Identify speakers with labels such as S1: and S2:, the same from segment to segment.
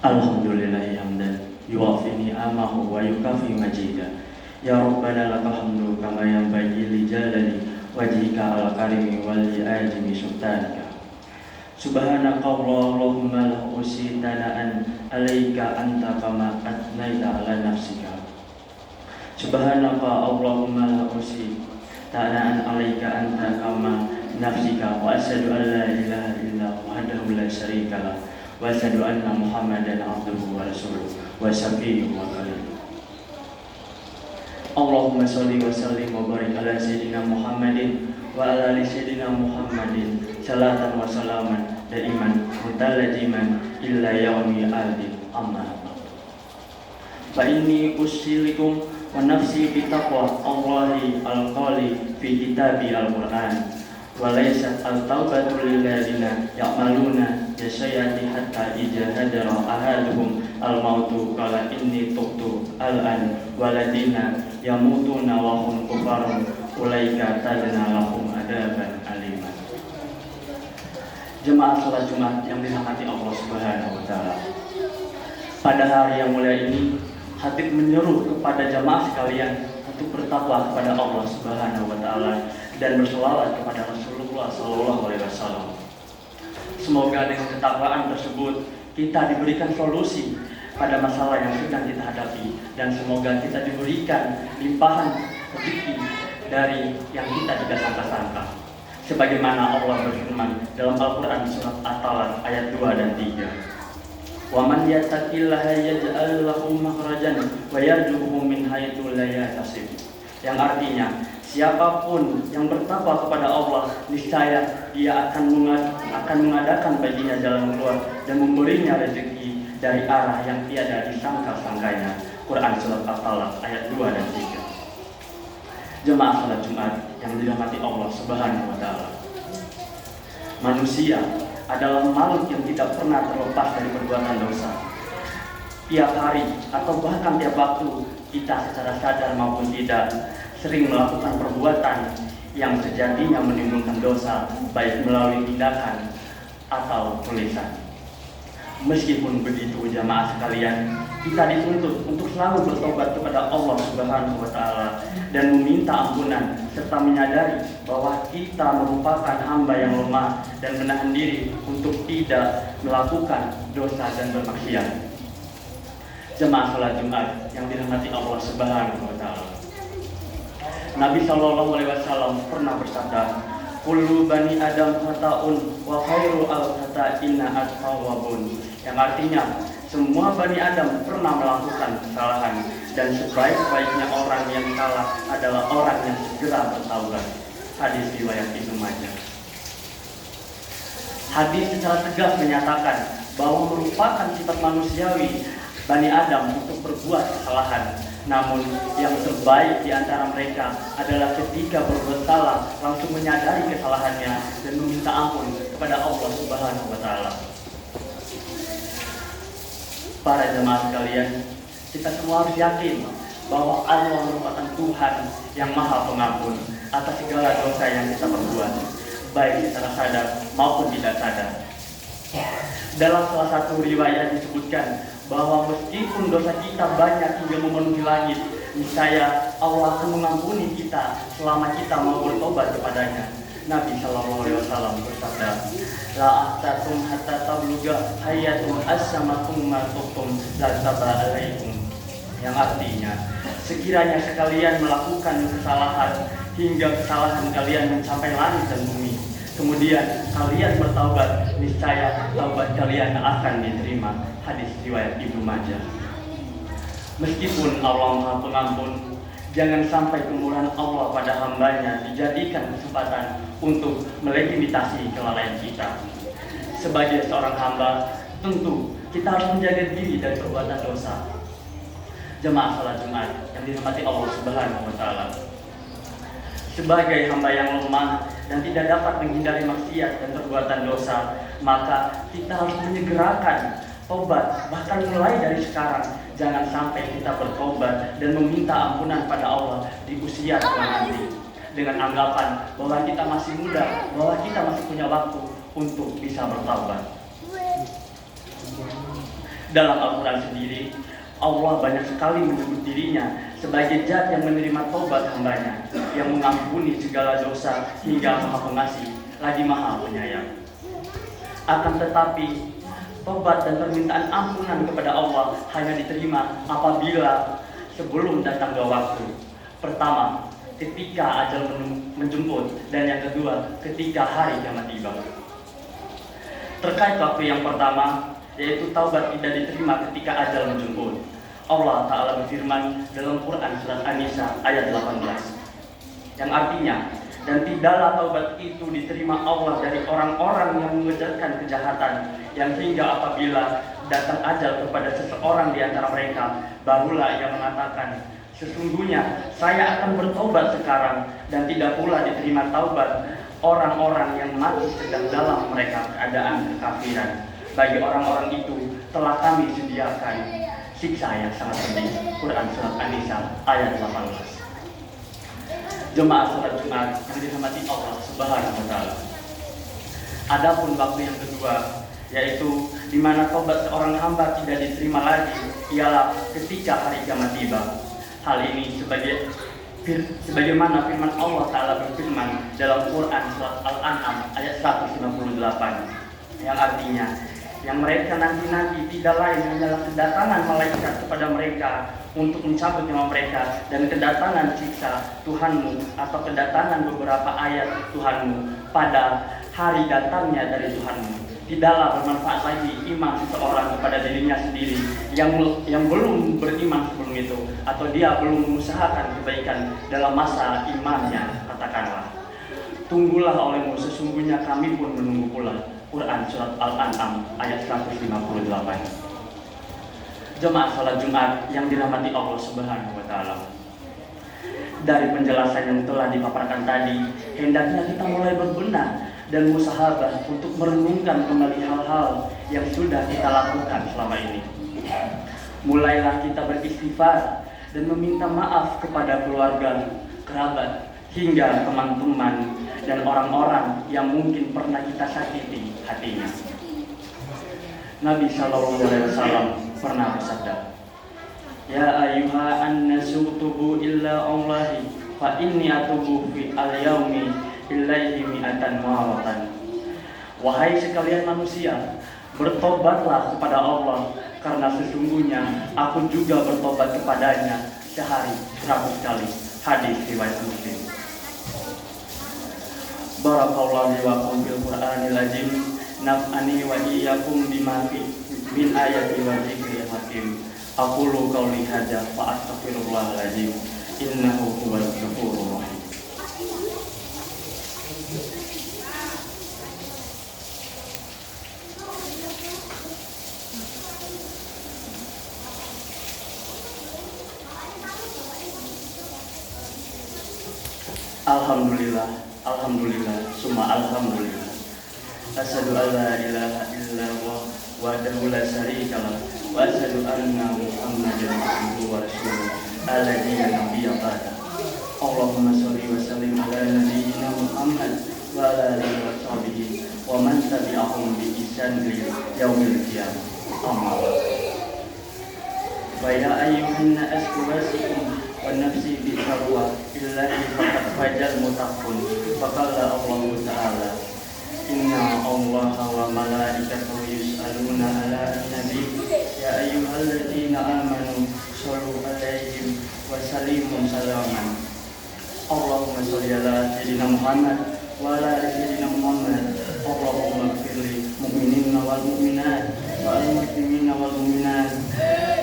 S1: Alhamdulillahi hamdan yuwafi ni'amahu wa yukafi majida. Ya Rabbana lakal hamdu kama yanbaghi li jalali wajhika al-karimi wal li'ajimi sultanika. Subhanaka Allahumma la usi tana'an alaika anta kama atnaita ala nafsika. Subhanaka Allahumma la usi tana'an alaika anta kama nafsika wa asyhadu an la ilaha illa wahdahu la syarika lah wa asyhadu anna Muhammadan abduhu wa rasuluh wa syafi'uhu wa khaliluh. Allahumma sholli wa sallim wa barik ala sayyidina Muhammadin wa ala ali sayyidina Muhammadin salatan wa salaman daiman mutalajiman illa yaumi al-din amma ba'd. Fa inni usilikum wa nafsi bi taqwa Allahi al-qali fi kitabi al-Qur'an wa laysat al-taubatu lil ladzina ya'maluna yasyati hatta idza hadara ahaduhum al-mautu qala inni tubtu al-an waladina yamutuna wa hum kufarun ulaika tadna lahum adaban aliman. Jemaah salat Jumat yang dirahmati Allah Subhanahu wa taala. Pada hari yang mulia ini, Khatib menyeru kepada jemaah sekalian untuk bertakwa kepada Allah Subhanahu wa taala dan berselawat kepada Rasulullah sallallahu alaihi wasallam. Semoga dengan ketakwaan tersebut kita diberikan solusi pada masalah yang sedang kita hadapi, dan semoga kita diberikan limpahan rezeki dari yang kita tidak sangka-sangka. Sebagaimana Allah berfirman dalam Al-Quran surat At-Talaq ayat 2 dan 3. Wa man yattaqillaha yaj'al lahu makhrajan wa yarzuqhu min haitsu la yahtasib. Yang artinya, siapapun yang bertakwa kepada Allah, niscaya Dia akan mengadakan baginya jalan keluar dan memberinya rezeki dari arah yang tiada disangka-sangkanya. Quran surat At-Talaq ayat 2 dan 3. Jemaah salat Jumat yang dirahmati Allah Subhanahu wa taala. Manusia adalah makhluk yang tidak pernah terlepas dari perbuatan dosa. Tiap hari atau bahkan tiap waktu kita secara sadar maupun tidak sering melakukan perbuatan yang sejatinya menimbulkan dosa, baik melalui tindakan atau tulisan. Meskipun begitu jamaah sekalian, kita dituntut untuk selalu bertobat kepada Allah Subhanahu wa taala dan meminta ampunan serta menyadari bahwa kita merupakan hamba yang lemah dan menahan diri untuk tidak melakukan dosa dan bermaksiat. Jemaah salat Jumat yang dirahmati Allah Subhanahu wa taala. Nabi sallallahu alaihi wasallam pernah bersabda, "Kullu bani Adam khata'un wa khairu al-khata'ina at-tawwabun." Yang artinya, semua bani Adam pernah melakukan kesalahan dan sebaik-baiknya orang yang salah adalah orang yang segera bertaubat. Hadis riwayat Ibnu Majah. Hadis secara tegas menyatakan bahwa merupakan sifat manusiawi bani Adam untuk berbuat kesalahan. Namun yang terbaik di antara mereka adalah ketika berbuat salah langsung menyadari kesalahannya dan meminta ampun kepada Allah Subhanahu wa taala. Para jemaah sekalian, kita semua harus yakin bahwa Allah merupakan Tuhan yang Maha Pengampun atas segala dosa yang kita perbuat, baik secara sadar maupun tidak sadar. Dalam salah satu riwayat disebutkan bahwa meskipun dosa kita banyak hingga memenuhi langit, niscaya Allah akan mengampuni kita selama kita mau bertobat kepadanya. Nabi sallallahu alaihi wasallam bersabda, "La ahtatum hatta tabluga hayatum as-samakum ma tuqtum la tabalaikum." Yang artinya, sekiranya sekalian melakukan kesalahan hingga kesalahan kalian mencapai langit dan bumi, kemudian kalian bertaubat, niscaya taubat kalian akan diterima. Hadis riwayat Ibnu Majah. Meskipun Allah Maha Pengampun, jangan sampai kemurahan Allah pada hambanya dijadikan kesempatan untuk melegitimasi kelalaian kita. Sebagai seorang hamba, tentu kita harus menjaga diri dari perbuatan dosa. Jemaah salat Jumat yang dirahmati Allah Subhanahu wa taala. Sebagai hamba yang lemah dan tidak dapat menghindari maksiat dan perbuatan dosa, maka kita harus menyegerakan tobat, bahkan mulai dari sekarang. Jangan sampai kita bertobat dan meminta ampunan pada Allah di usia tua nanti dengan anggapan bahwa kita masih muda, bahwa kita masih punya waktu untuk bisa bertobat. Dalam Al-Quran sendiri, Allah banyak sekali menyebut dirinya sebagai zat yang menerima taubat hambanya, yang mengampuni segala dosa hingga Maha Pengasih, lagi Maha Penyayang. Akan tetapi, tobat dan permintaan ampunan kepada Allah hanya diterima apabila sebelum datangnya waktu. Pertama, ketika ajal menjemput, dan yang kedua, ketika hari kiamat tiba. Terkait waktu yang pertama, yaitu taubat tidak diterima ketika ajal menjemput, Allah Ta'ala berfirman dalam Quran surat An-Nisa ayat 18, yang artinya, dan tidaklah taubat itu diterima Allah dari orang-orang yang mengerjakan kejahatan, yang hingga apabila datang ajal kepada seseorang di antara mereka, barulah ia mengatakan, sesungguhnya saya akan bertobat sekarang, dan tidak pula diterima taubat orang-orang yang mati sedang dalam mereka keadaan kekafiran. Bagi orang-orang itu telah kami sediakan siksa yang sangat pedih. Quran surat An-Nisa ayat 18. Jemaah sholat Jumat yang dirahmati Allah Subhanahu wa Ta'ala. Adapun waktu yang kedua, yaitu di mana taubat seorang hamba tidak diterima lagi, ialah ketika hari kiamat tiba. Hal ini sebagaimana firman Allah Ta'ala berfirman dalam Quran surat Al-An'am ayat 158, yang artinya, yang mereka nanti-nanti tidak lain hanyalah kedatangan malaikat kepada mereka untuk mencabut nyawa mereka, dan kedatangan siksa Tuhanmu atau kedatangan beberapa ayat Tuhanmu pada hari datangnya dari Tuhanmu. Tidaklah bermanfaat lagi iman seseorang kepada dirinya sendiri yang belum beriman sebelum itu, atau dia belum mengusahakan kebaikan dalam masa imannya. Katakanlah, tunggulah olehmu, sesungguhnya kami pun menunggu pula. Quran surat Al-An'am ayat 158. Jemaah sholat Jumat yang dirahmati Allah Subhanahu wa Ta'ala. Dari penjelasan yang telah dipaparkan tadi, hendaknya kita mulai berbenah dan musahabah untuk merenungkan kembali hal-hal yang sudah kita lakukan selama ini. Mulailah kita beristighfar dan meminta maaf kepada keluarga, kerabat, hingga teman-teman dan orang-orang yang mungkin pernah kita sakiti hatinya. Nabi Shallallahu Alaihi Wasallam pernah bersabda, Ya ayyuha an-nasu tubu illa Allahi, fa inni atubu fi al-yaumi ilaihi mi'atan maratan. Wahai sekalian manusia, bertobatlah kepada Allah, karena sesungguhnya aku juga bertobat kepadanya sehari 100 kali. Hadis riwayat Muslim. Barakallahu li wa lakum fil Qur'anil azim, naf'ani wa iyyakum bima fi min ayati wa dzikril hakim. Aqulu qawli hadza fa astaghfirullahal azim, innahu huwal ghafurur rahim. Alhamdulillah, alhamdulillah, summa alhamdulillah. Asyhadu an la ilaha illallah wahdahu la syarika lah, wa asyhadu anna Muhammadan abduhu wa rasuluh alladzi la nabiyya ba'da. Allahumma shalli wa sallim ala nabiyyina Muhammad wa ala alihi wa sahbihi wa man tabi'ahum bi ihsan ila yaumil qiyamah. Amma ba'd. Wa ya ayyuhan nas wasikum wa nafsi bi taqwa illahi faqad fajal mutaqun. Faqala Allah Ta'ala, Inna Allah wa malaikatahu yus'aluna ala nabi ya ayyuhalladzina amanu shallu alaihi wa sallimu salaman. Allahumma shalli ala sayyidina Muhammad wa ala ali sayyidina Muhammad. Allahumma ighfirli mu'minina wal mu'minat wal muslimina wal mu'minat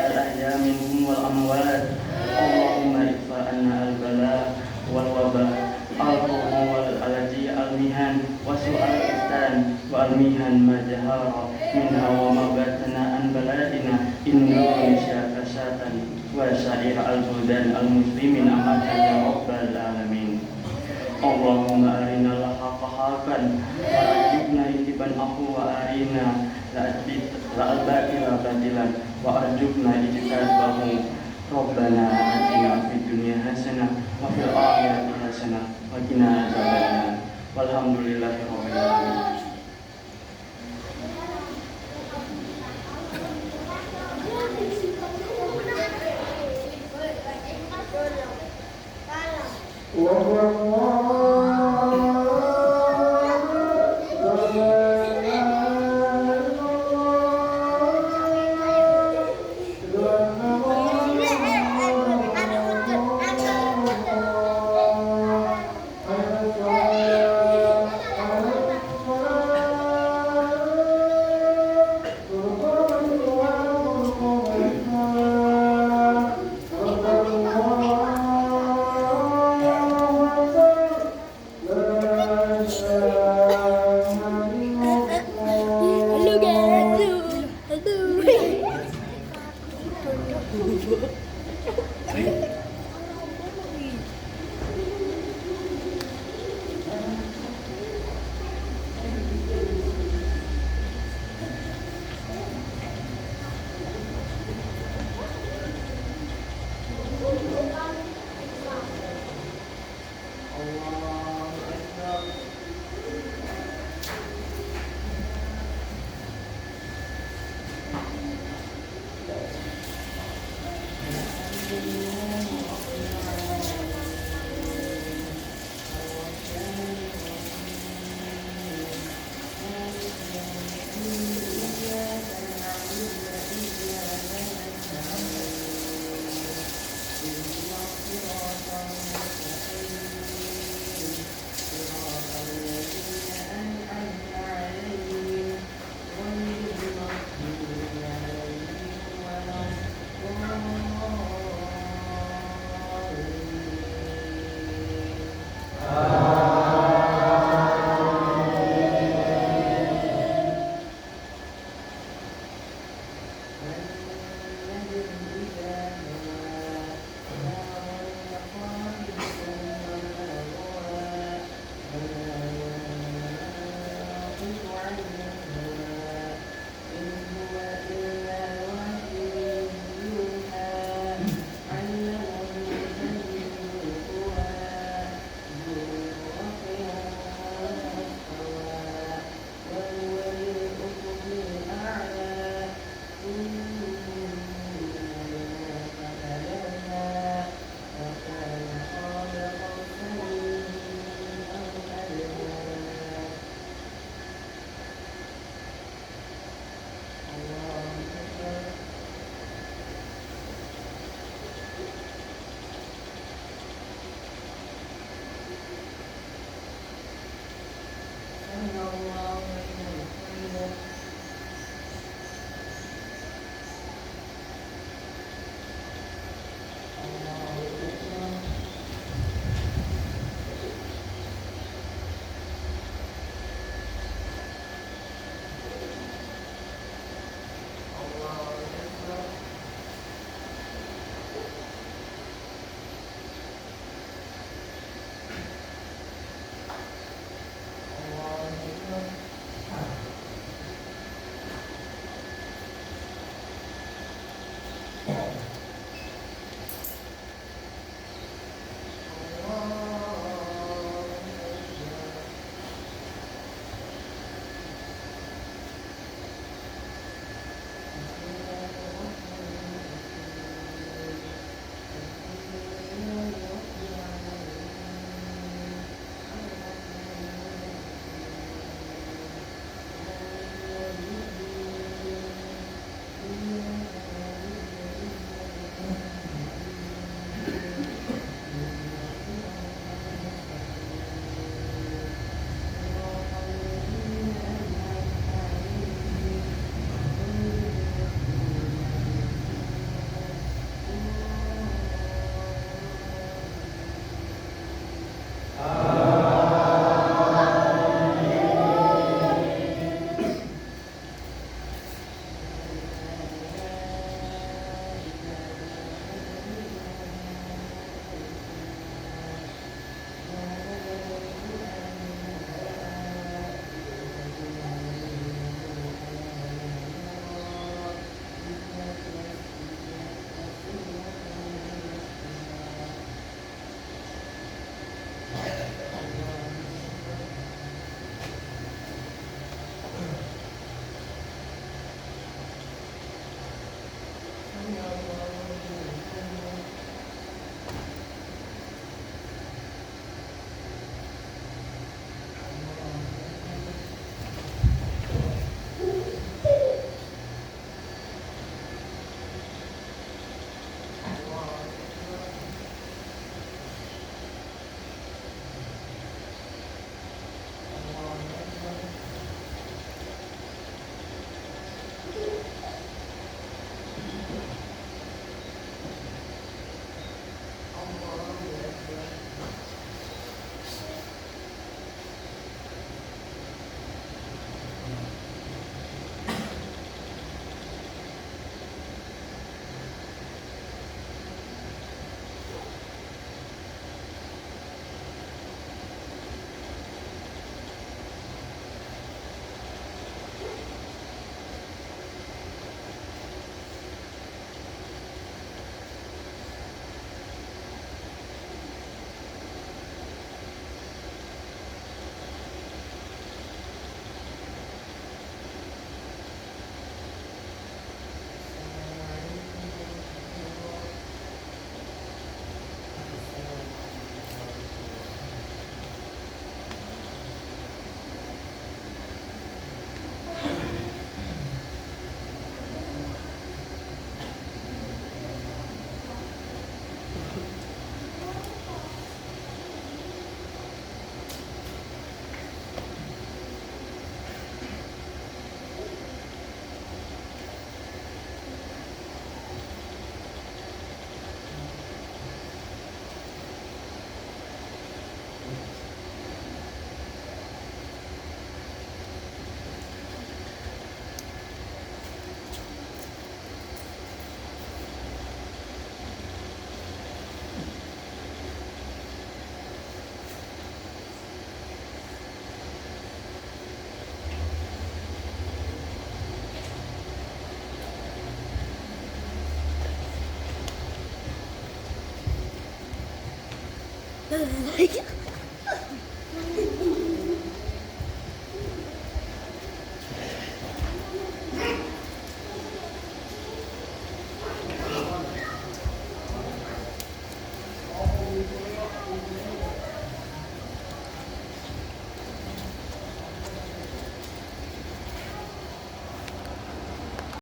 S1: al ahya minhum wal amwat. Allahumma idfa anna al bala wal wabah al-qawm wal alaji al-mihan wa su'al istan wa al-mihan ma jahara minha wa ma batana an baladina Indonesia kasatan wa sa'ir al-budan al-muslimin amatan ya rabbal alamin. Allahumma arina al-haqqa haqqan wa arjubna itiban aqu wa arina al-batila batilan wa arjubna ijtinabahu. Rabbana atina fid dunya hasanah wa fil akhirati hasanah wa qina adzabannar. Walhamdulillahirabbil alamin.